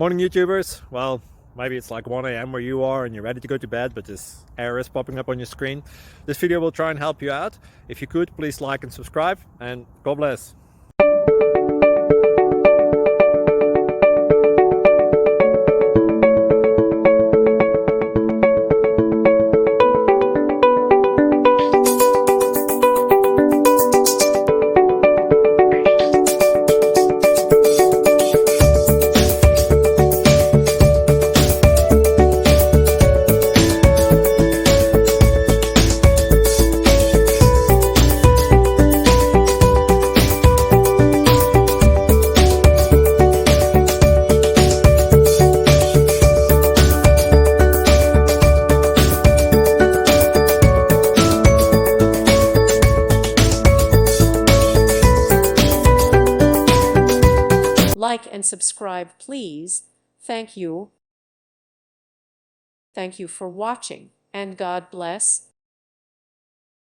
Morning YouTubers. Well, maybe it's like 1 a.m. where you are and you're ready to go to bed, but this error is popping up on your screen. This video will try and help you out. If you could, please like and subscribe, and God bless. Like and subscribe, please. Thank you. Thank you for watching, and God bless.